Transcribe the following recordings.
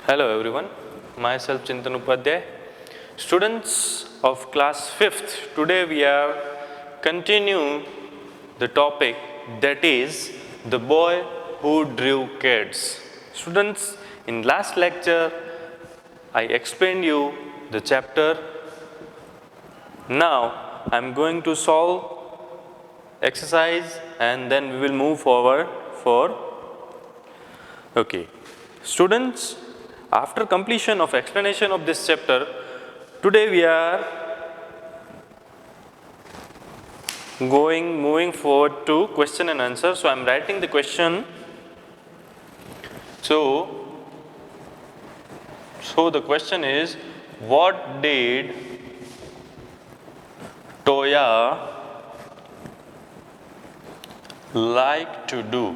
Hello everyone, myself Chintan Upadhyay. Students of class 5th, today we are continue the topic that is the boy who drew cats. Students, in last lecture I explained you the chapter. Now I am going to solve exercise and then we will move forward for okay. Students, after completion of explanation of this chapter, today we are moving forward to question and answer. So I am writing the question. So the question is, what did Toya like to do?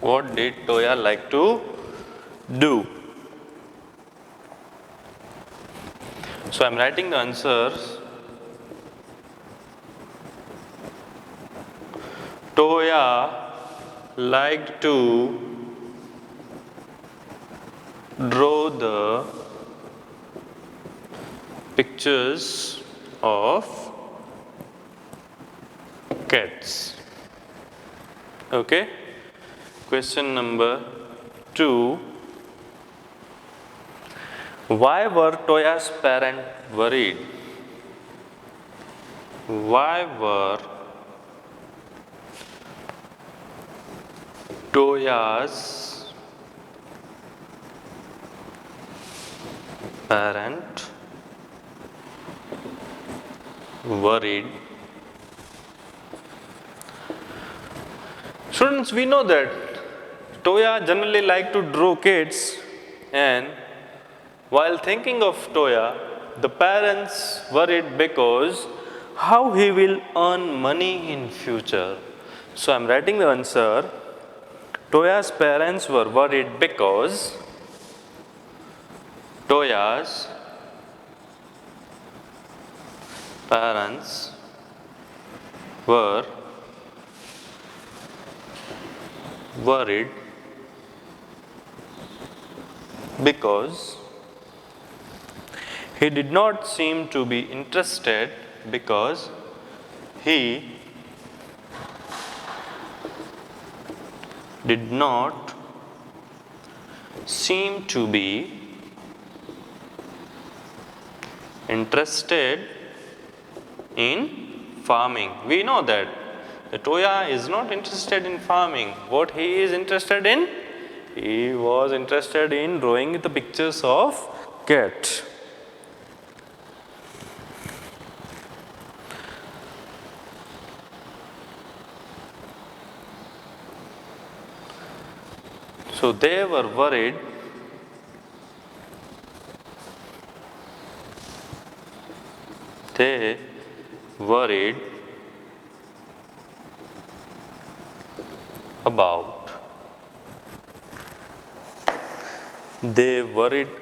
What did Toya like to do? So I am writing the answers. Toya liked to draw the pictures of cats. Okay. Question number 2. Why were Toya's parents worried? Why were Toya's parents worried? Students, we know that Toya generally like to draw cats, and while thinking of Toya, the parents worried because how he will earn money in future. So I am writing the answer. Toya's parents were worried because Toya's parents were worried because he did not seem to be interested because he did not seem to be interested in farming. We know that the Toya is not interested in farming. What he is interested in? He was interested in drawing the pictures of cat. So they were worried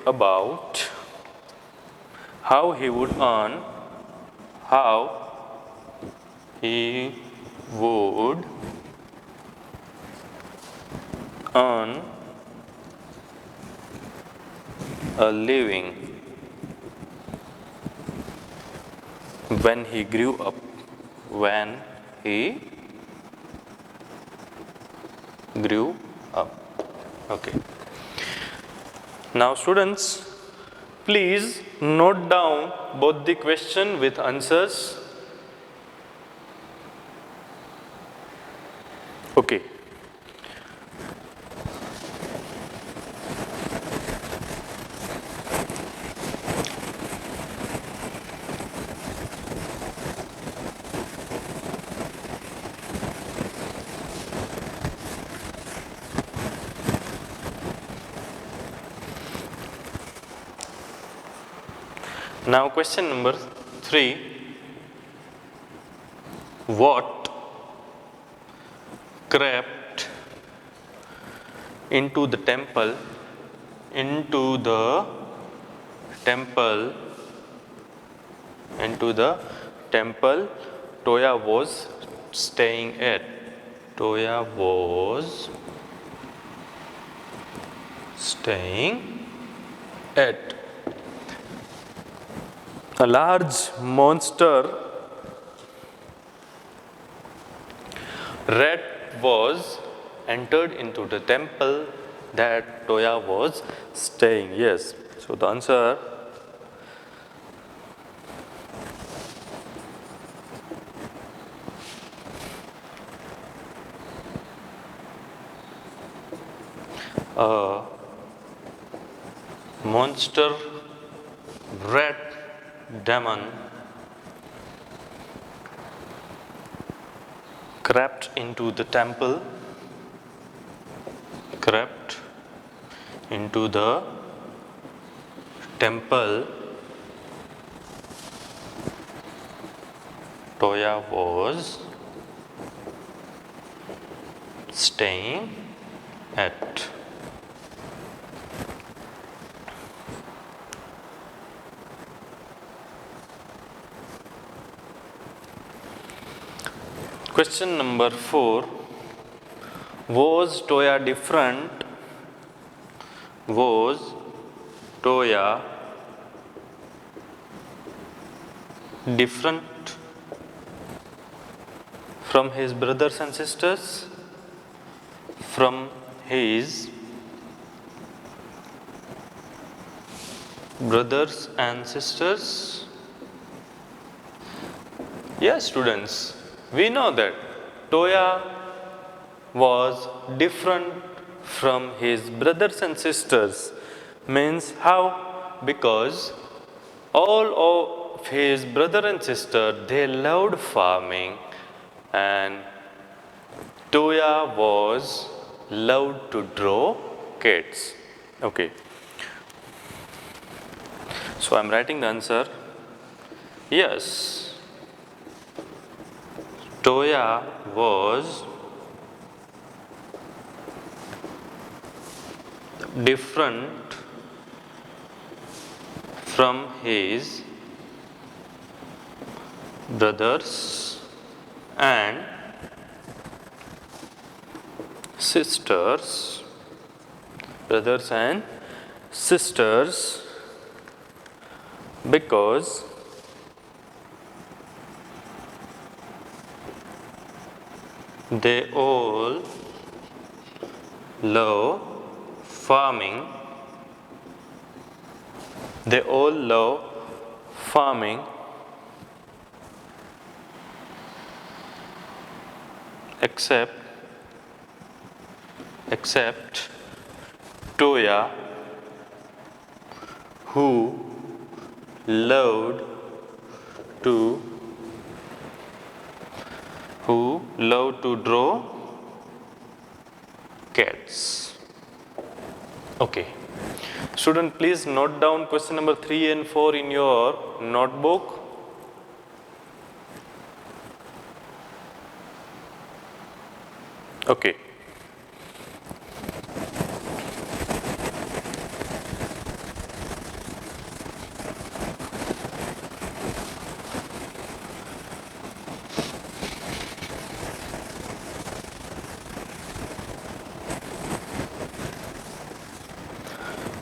about how he would earn a living when he grew up. Okay. Now students, please note down both the question with answers. Okay. Now question number 3. What crept into the temple Toya was staying at? Toya was staying at. A large monster rat was entered into the temple that Toya was staying. Yes. So the answer monster rat demon crept into the temple, crept into the temple Toya was staying at. Question number 4. Was Toya different? Was Toya different from his brothers and sisters? From his brothers and sisters? Yes, students, we know that Toya was different from his brothers and sisters. Means how? Because all of his brother and sister, they loved farming, and Toya was loved to draw kids. Okay. So I am writing the answer. Yes. Toya was different from his brothers and sisters, because they all love farming. They all love farming except Toya, who loved to draw cats. Okay. Student, please note down question number 3 and 4 in your notebook. Okay.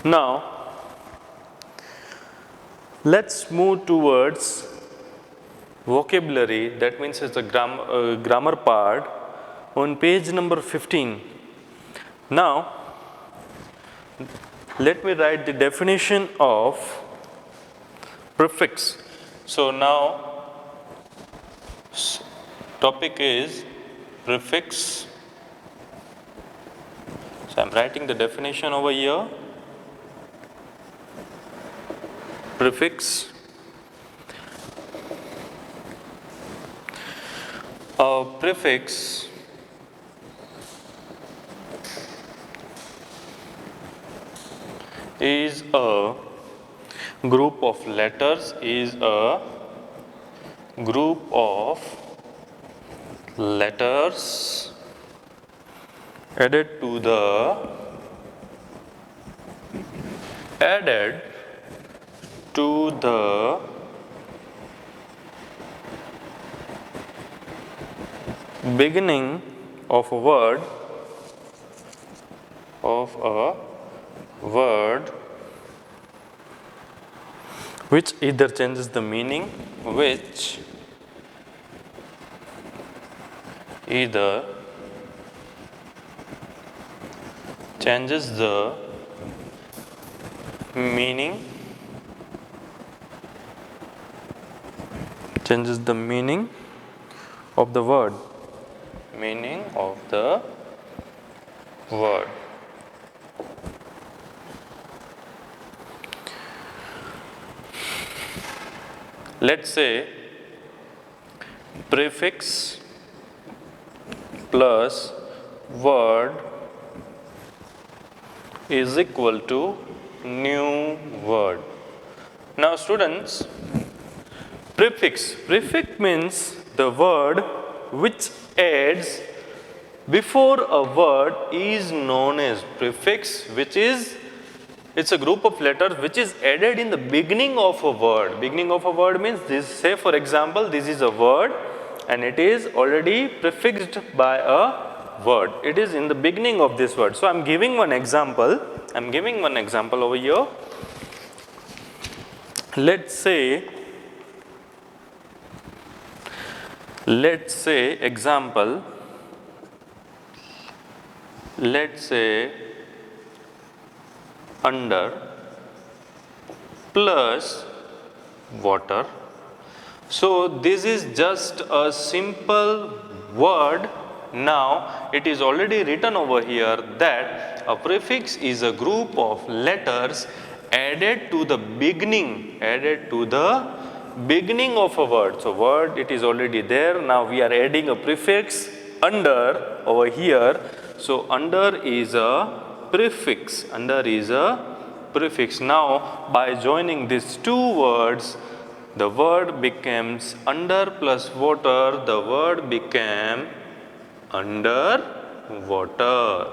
Now, let's move towards vocabulary, that means it's the grammar part on page number 15. Now, let me write the definition of prefix. So now, topic is prefix. So I am writing the definition over here. Prefix. A prefix is a group of letters, added to the beginning of a word word which either changes the meaning, which either changes the meaning, of the word, meaning of the word. Let's say prefix plus word is equal to new word. Now students, prefix means the word which adds before a word is known as prefix, which is it's a group of letters which is added in the beginning of a word. Beginning of a word means this, say for example, this is a word and it is already prefixed by a word. It is in the beginning of this word. So I'm giving one example. Over here. Let's say example, let's say under plus water. So this is just a simple word. Now it is already written over here that a prefix is a group of letters added to the beginning of a word. So word, it is already there. Now we are adding a prefix under over here. So under is a prefix. Now by joining these two words, the word becomes under plus water. The word became under water.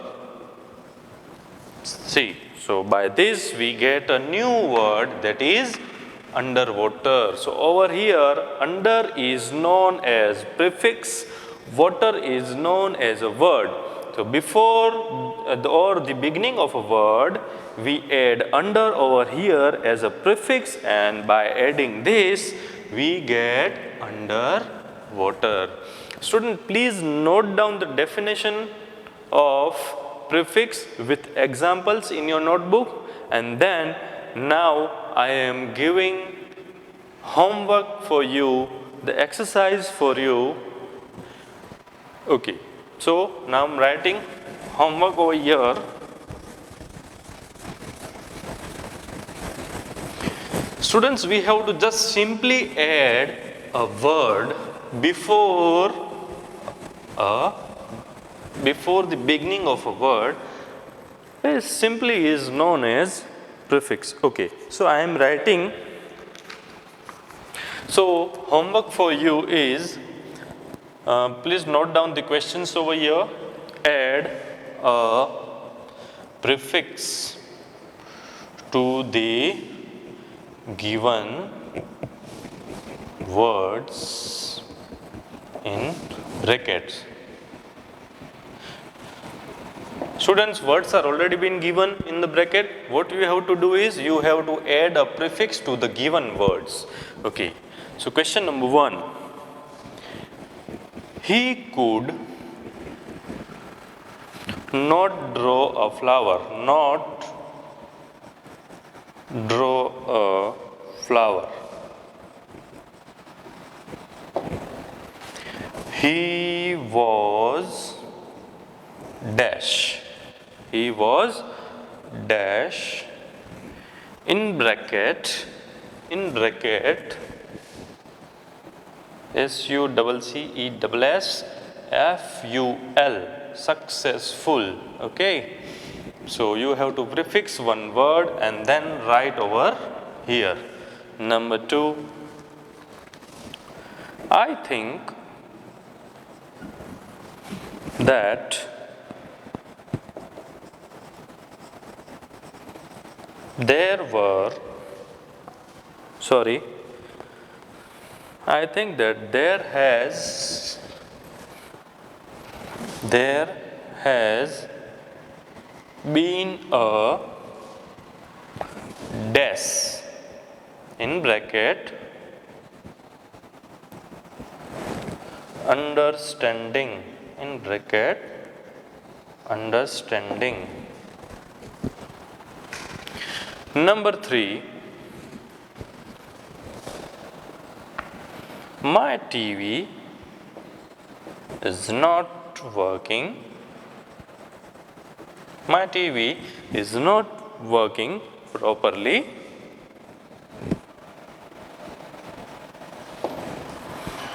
See, so by this we get a new word, that is underwater. So over here, under is known as prefix, water is known as a word. So before or the beginning of a word, we add under over here as a prefix, and by adding this, we get underwater. Student, please note down the definition of prefix with examples in your notebook, and then now I am giving homework for you, the exercise for you. Okay, so now I'm writing homework over here. Students, we have to just simply add a word before the beginning of a word. It simply is known as prefix. Okay, so I am writing. So homework for you is, please note down the questions over here. Add a prefix to the given words in brackets. Students, words are already been given in the bracket. What you have to do is you have to add a prefix to the given words. Okay, so question number 1. He could not draw a flower. Not draw a flower. He was dash. He was dash in bracket SUCCESSFUL, successful. Okay, so you have to prefix one word and then write over here. Number 2, I think that I think that there has been a bracket understanding in bracket understanding. Number 3, my TV is not working. My TV is not working properly.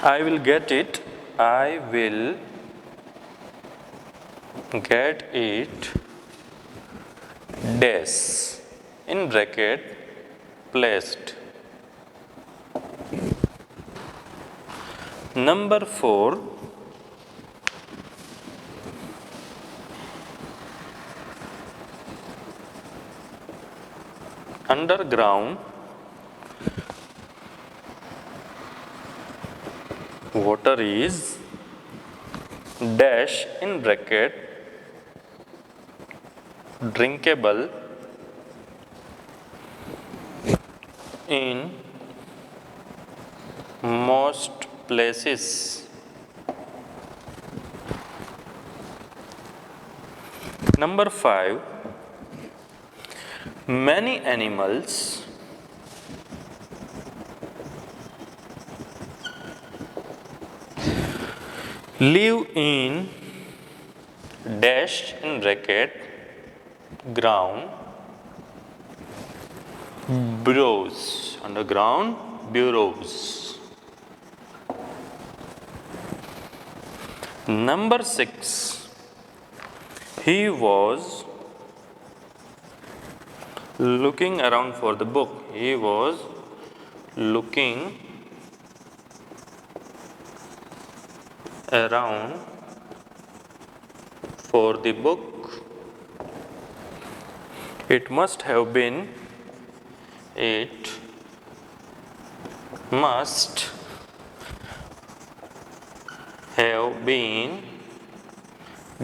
I will get it. I will get it dash in bracket placed. Number 4, underground water is dash in bracket drinkable in most places. Number 5, many animals live in dash in bracket ground burrows, underground burrows. Number 6, he was looking around for the book. He was looking around for the book. It must have been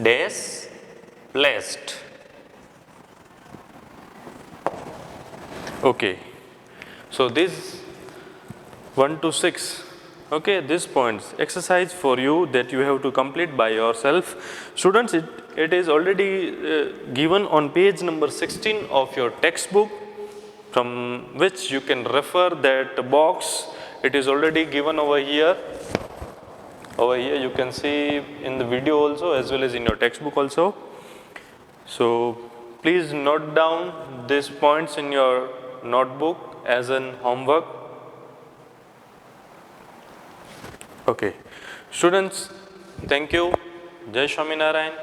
dash placed. Okay, so this 1 to 6, okay, this points exercise for you that you have to complete by yourself. Students, it is already given on page number 16 of your textbook, from which you can refer that box. It is already given over here. Over here you can see in the video also as well as in your textbook also. So please note down these points in your notebook as an homework. Okay, students, thank you. Jai Swaminarayan.